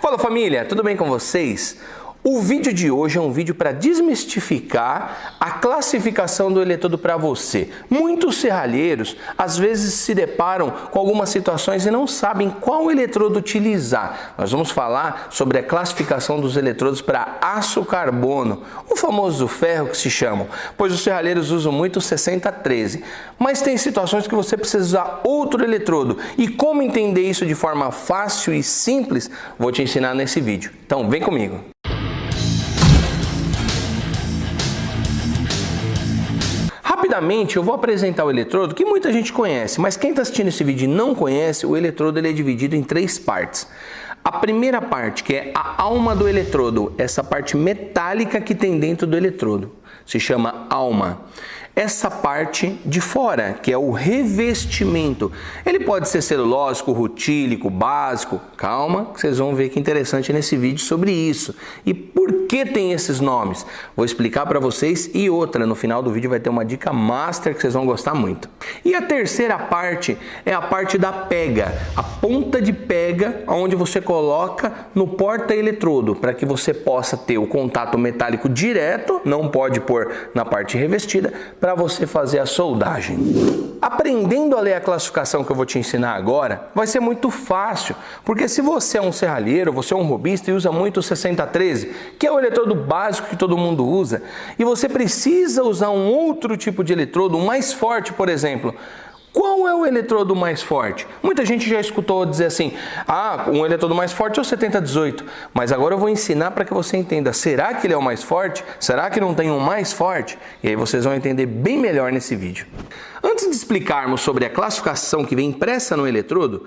Fala família, tudo bem com vocês? O vídeo de hoje é um vídeo para desmistificar a classificação do eletrodo para você. Muitos serralheiros às vezes se deparam com algumas situações e não sabem qual eletrodo utilizar. Nós vamos falar sobre a classificação dos eletrodos para aço carbono, o famoso ferro que se chamam, pois os serralheiros usam muito o 6013. Mas tem situações que você precisa usar outro eletrodo. E como entender isso de forma fácil e simples, vou te ensinar nesse vídeo. Então vem comigo. Rapidamente eu vou apresentar o eletrodo que muita gente conhece, mas quem está assistindo esse vídeo e não conhece, o eletrodo ele é dividido em três partes. A primeira parte, que é a alma do eletrodo, essa parte metálica que tem dentro do eletrodo, se chama alma. Essa parte de fora, que é o revestimento, ele pode ser celulósico, rutílico, básico. Calma, que vocês vão ver que interessante nesse vídeo sobre isso. E por que tem esses nomes? Vou explicar para vocês e outra, no final do vídeo vai ter uma dica master que vocês vão gostar muito. E a terceira parte é a parte da pega, a ponta de pega onde você coloca no porta-eletrodo, para que você possa ter o contato metálico direto, não pode pôr na parte revestida, para você fazer a soldagem. Aprendendo a ler a classificação que eu vou te ensinar agora, vai ser muito fácil, porque se você é um serralheiro, você é um robista e usa muito o 6013, que é o eletrodo básico que todo mundo usa, e você precisa usar um outro tipo de eletrodo, um mais forte, por exemplo. Qual é o eletrodo mais forte? Muita gente já escutou dizer assim, um eletrodo mais forte é o 7018, mas agora eu vou ensinar para que você entenda, será que ele é o mais forte? Será que não tem um mais forte? E aí vocês vão entender bem melhor nesse vídeo. Antes de explicarmos sobre a classificação que vem impressa no eletrodo,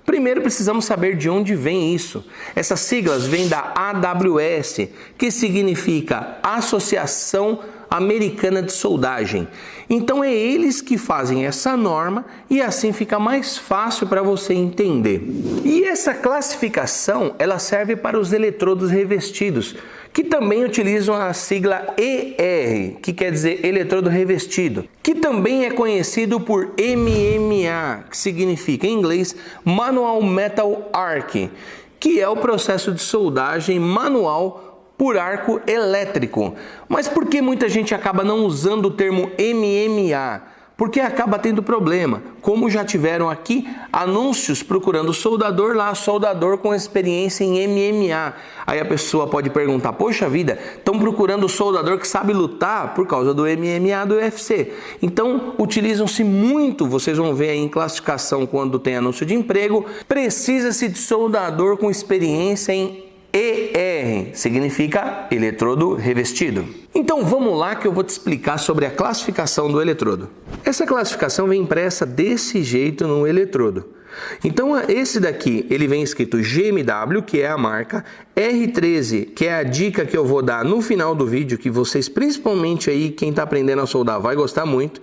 primeiro precisamos saber de onde vem isso. Essas siglas vêm da AWS, que significa Associação Americana de Soldagem. Então é eles que fazem essa norma e assim fica mais fácil para você entender. E essa classificação ela serve para os eletrodos revestidos, que também utilizam a sigla ER, que quer dizer eletrodo revestido, que também é conhecido por MMA, que significa em inglês Manual Metal Arc, que é o processo de soldagem manual por arco elétrico. Mas por que muita gente acaba não usando o termo MMA? Porque acaba tendo problema, como já tiveram aqui anúncios procurando soldador lá, soldador com experiência em MMA. Aí a pessoa pode perguntar, poxa vida, estão procurando soldador que sabe lutar por causa do MMA do UFC. Então utilizam-se muito, vocês vão ver aí em classificação quando tem anúncio de emprego, precisa-se de soldador com experiência em ER, significa eletrodo revestido. Então vamos lá que eu vou te explicar sobre a classificação do eletrodo. Essa classificação vem impressa desse jeito no eletrodo. Então esse daqui, ele vem escrito GMW, que é a marca, R13, que é a dica que eu vou dar no final do vídeo, que vocês, principalmente aí, quem está aprendendo a soldar, vai gostar muito,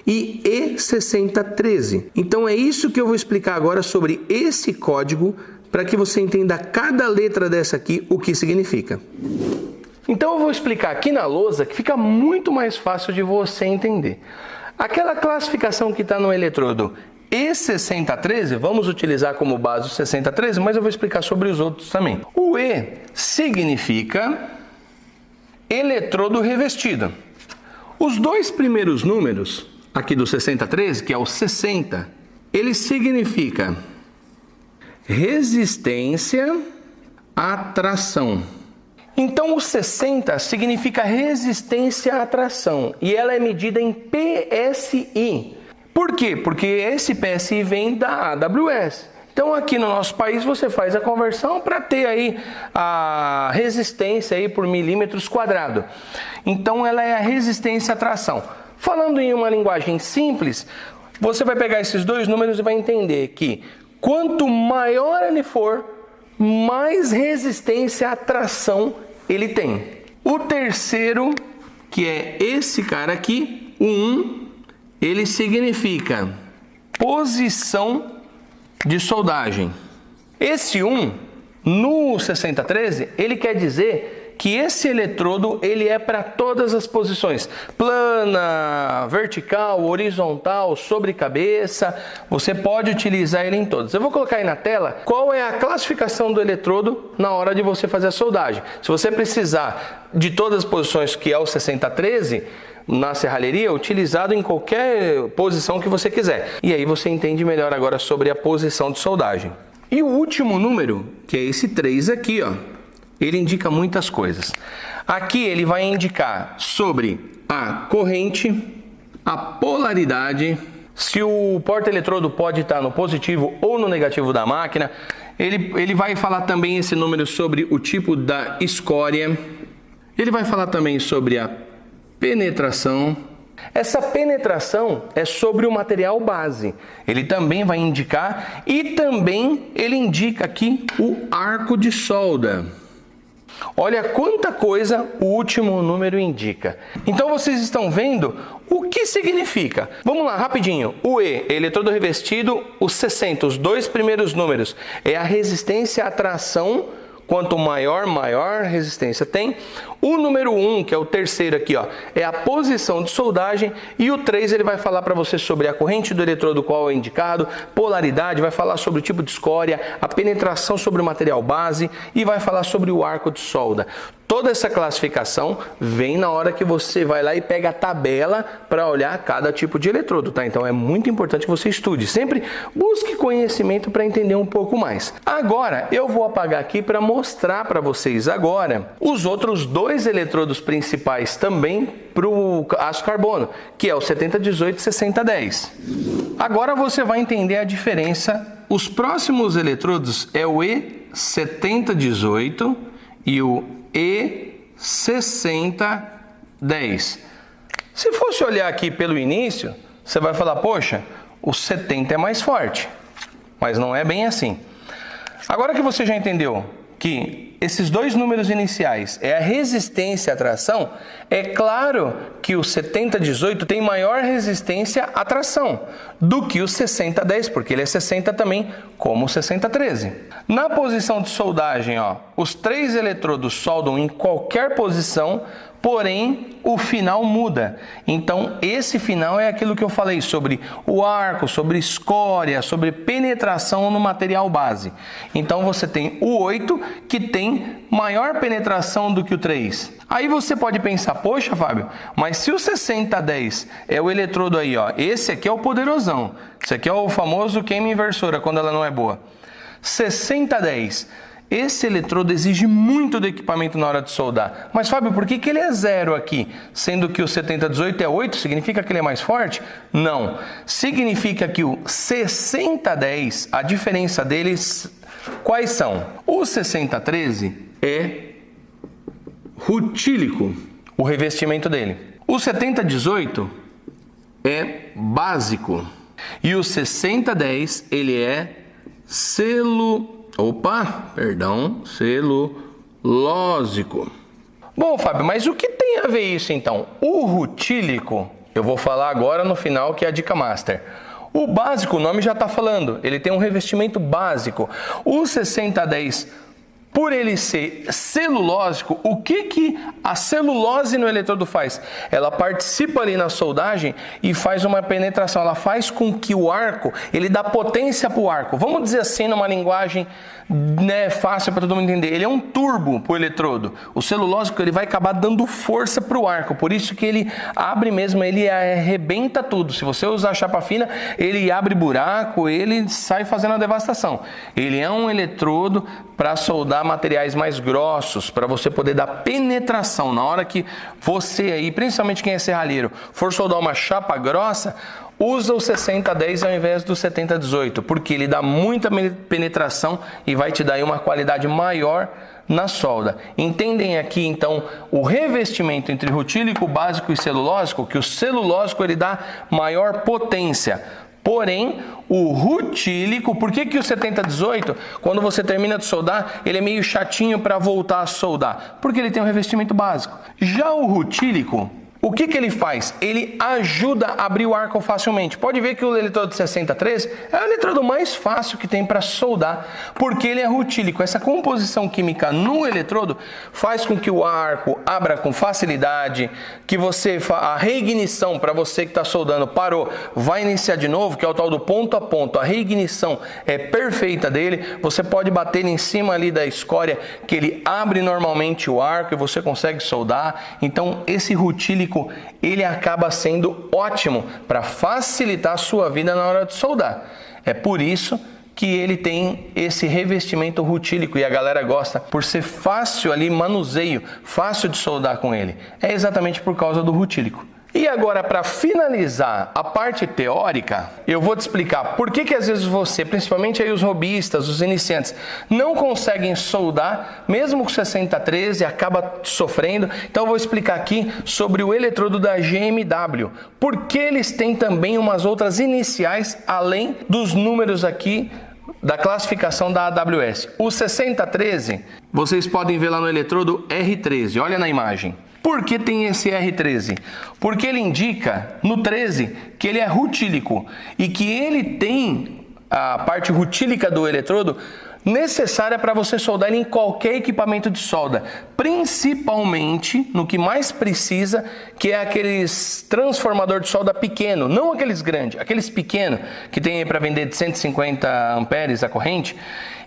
e E6013. Então é isso que eu vou explicar agora sobre esse código, para que você entenda cada letra dessa aqui, o que significa. Então eu vou explicar aqui na lousa que fica muito mais fácil de você entender. Aquela classificação que está no eletrodo E6013, vamos utilizar como base o 6013, mas eu vou explicar sobre os outros também. O E significa eletrodo revestido. Os dois primeiros números aqui do 6013, que é o 60, ele significa resistência à tração. Então o 60 significa resistência à tração e ela é medida em PSI. Por quê? Porque esse PSI vem da AWS. Então aqui no nosso país você faz a conversão para ter aí a resistência aí por milímetros quadrado. Então ela é a resistência à tração. Falando em uma linguagem simples, você vai pegar esses dois números e vai entender que quanto maior ele for, mais resistência à tração ele tem. O terceiro, que é esse cara aqui, o 1, ele significa posição de soldagem. Esse 1, no 6013, ele quer dizer que esse eletrodo ele é para todas as posições, plana, vertical, horizontal, sobre cabeça, você pode utilizar ele em todas. Eu vou colocar aí na tela qual é a classificação do eletrodo na hora de você fazer a soldagem. Se você precisar de todas as posições, que é o 6013, na serralheria, utilizado em qualquer posição que você quiser. E aí você entende melhor agora sobre a posição de soldagem. E o último número, que é esse 3 aqui, ó, ele indica muitas coisas. Aqui ele vai indicar sobre a corrente, a polaridade, se o porta-eletrodo pode estar no positivo ou no negativo da máquina. Ele vai falar também esse número sobre o tipo da escória. Ele vai falar também sobre a penetração. Essa penetração é sobre o material base. Ele também vai indicar e também ele indica aqui o arco de solda. Olha quanta coisa o último número indica. Então vocês estão vendo o que significa. Vamos lá, rapidinho. O E, eletrodo revestido, os 60, os dois primeiros números, é a resistência à tração. Quanto maior, maior resistência tem. O número 1, que é o terceiro aqui, ó, é a posição de soldagem. E o 3 ele vai falar para você sobre a corrente do eletrodo, qual é indicado, polaridade, vai falar sobre o tipo de escória, a penetração sobre o material base e vai falar sobre o arco de solda. Toda essa classificação vem na hora que você vai lá e pega a tabela para olhar cada tipo de eletrodo, tá? Então é muito importante que você estude. Sempre busque conhecimento para entender um pouco mais. Agora eu vou apagar aqui para mostrar para vocês agora os outros dois eletrodos principais também para o aço carbono, que é o 7018 e 6010. Agora você vai entender a diferença. Os próximos eletrodos é o E7018 e o E6010. Se fosse olhar aqui pelo início, você vai falar, poxa, o 70 é mais forte, mas não é bem assim. Agora que você já entendeu que esses dois números iniciais é a resistência à tração, é claro que o 7018 tem maior resistência à tração do que o 6010, porque ele é 60 também, como o 6013. Na posição de soldagem, ó, os três eletrodos soldam em qualquer posição, porém o final muda. Então esse final é aquilo que eu falei sobre o arco, sobre escória, sobre penetração no material base. Então você tem o 8 que tem maior penetração do que o 3. Aí você pode pensar, poxa Fábio, mas se o 6010 é o eletrodo aí, ó, esse aqui é o poderosão, esse aqui é o famoso queima inversora quando ela não é boa. 6010, esse eletrodo exige muito do equipamento na hora de soldar. Mas Fábio, por que ele é 0 aqui? Sendo que o 7018 é 8, significa que ele é mais forte? Não. Significa que o 6010, a diferença deles, quais são? O 6013 é rutílico, o revestimento dele. O 7018 é básico. E o 6010, ele é celulósico. Bom, Fábio, mas o que tem a ver isso então? O rutílico, eu vou falar agora no final, que é a dica master. O básico, o nome já está falando, ele tem um revestimento básico. O 6010, por ele ser celulósico, o que a celulose no eletrodo faz? Ela participa ali na soldagem e faz uma penetração. Ela faz com que o arco, ele dá potência para o arco. Vamos dizer assim, numa linguagem fácil para todo mundo entender. Ele é um turbo para o eletrodo. O celulósico, ele vai acabar dando força para o arco. Por isso que ele abre mesmo, ele arrebenta tudo. Se você usar chapa fina, ele abre buraco, ele sai fazendo a devastação. Ele é um eletrodo para soldar materiais mais grossos, para você poder dar penetração. Na hora que você aí, principalmente quem é serralheiro, for soldar uma chapa grossa, usa o 6010 ao invés do 7018, porque ele dá muita penetração e vai te dar aí uma qualidade maior na solda. Entendem aqui então o revestimento entre rutílico, básico e celulósico, que o celulósico ele dá maior potência. Porém, o rutílico, por que o 7018, quando você termina de soldar, ele é meio chatinho para voltar a soldar? Porque ele tem um revestimento básico. Já o rutílico, O que ele faz? Ele ajuda a abrir o arco facilmente. Pode ver que o eletrodo 6013 é o eletrodo mais fácil que tem para soldar, porque ele é rutílico. Essa composição química no eletrodo faz com que o arco abra com facilidade, que a reignição, para você que está soldando, parou, vai iniciar de novo, que é o tal do ponto a ponto. A reignição é perfeita dele, você pode bater em cima ali da escória, que ele abre normalmente o arco e você consegue soldar. Então esse rutílico, ele acaba sendo ótimo para facilitar a sua vida na hora de soldar. É por isso que ele tem esse revestimento rutílico e a galera gosta por ser fácil ali, manuseio, fácil de soldar com ele. É exatamente por causa do rutílico. E agora, para finalizar a parte teórica, eu vou te explicar por que às vezes você, principalmente aí os hobbyistas, os iniciantes, não conseguem soldar, mesmo com 6013, acaba sofrendo. Então eu vou explicar aqui sobre o eletrodo da GMW, porque eles têm também umas outras iniciais, além dos números aqui da classificação da AWS. O 6013, vocês podem ver lá no eletrodo R13, olha na imagem. Por que tem esse R13? Porque ele indica no 13 que ele é rutílico e que ele tem a parte rutílica do eletrodo necessária para você soldar ele em qualquer equipamento de solda, principalmente no que mais precisa, que é aqueles transformador de solda pequeno, não aqueles grandes, aqueles pequenos que tem aí para vender de 150 amperes a corrente.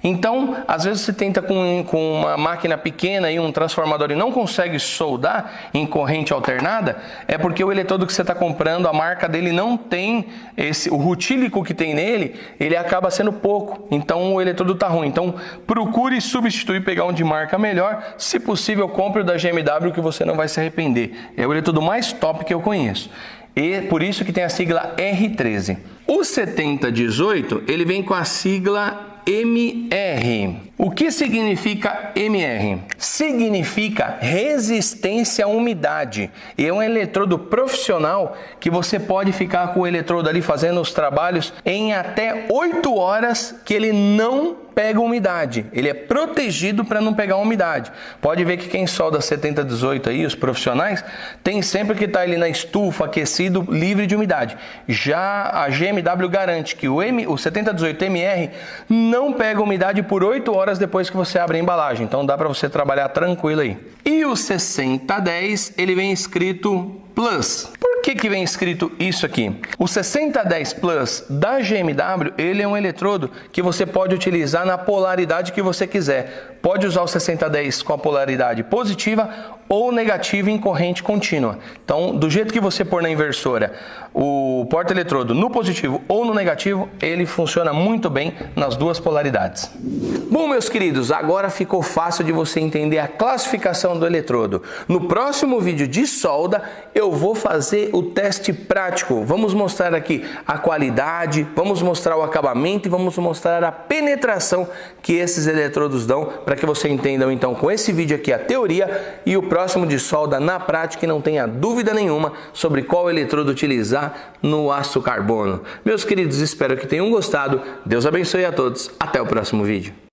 Então, às vezes você tenta com uma máquina pequena e um transformador e não consegue soldar em corrente alternada, é porque o eletrodo que você está comprando, a marca dele não tem o rutílico que tem nele, ele acaba sendo pouco, então o eletrodo está ruim. Então, procure substituir, pegar um de marca melhor, se possível compre o da GMW que você não vai se arrepender. É o eletrodo mais top que eu conheço. E por isso que tem a sigla R13. O 7018, ele vem com a sigla MR. O que significa MR? Significa resistência à umidade. E é um eletrodo profissional que você pode ficar com o eletrodo ali fazendo os trabalhos em até 8 horas que ele não pega umidade. Ele é protegido para não pegar umidade. Pode ver que quem solda 7018 aí, os profissionais, tem sempre que estar ali na estufa, aquecido, livre de umidade. Já a GMW garante que o 7018MR não pega umidade por 8 horas depois que você abre a embalagem. Então dá para você trabalhar tranquilo aí. E o 6010, ele vem escrito Plus. Por que vem escrito isso aqui? O 6010 Plus da GMW, ele é um eletrodo que você pode utilizar na polaridade que você quiser. Pode usar o 6010 com a polaridade positiva ou negativa em corrente contínua. Então, do jeito que você pôr na inversora o porta-eletrodo no positivo ou no negativo, ele funciona muito bem nas duas polaridades. Bom, meus queridos, agora ficou fácil de você entender a classificação do eletrodo. No próximo vídeo de solda, eu vou fazer o teste prático. Vamos mostrar aqui a qualidade, vamos mostrar o acabamento e vamos mostrar a penetração que esses eletrodos dão, para que você entenda então com esse vídeo aqui a teoria e o próximo de solda na prática, e não tenha dúvida nenhuma sobre qual eletrodo utilizar no aço carbono. Meus queridos, espero que tenham gostado. Deus abençoe a todos. Até o próximo vídeo.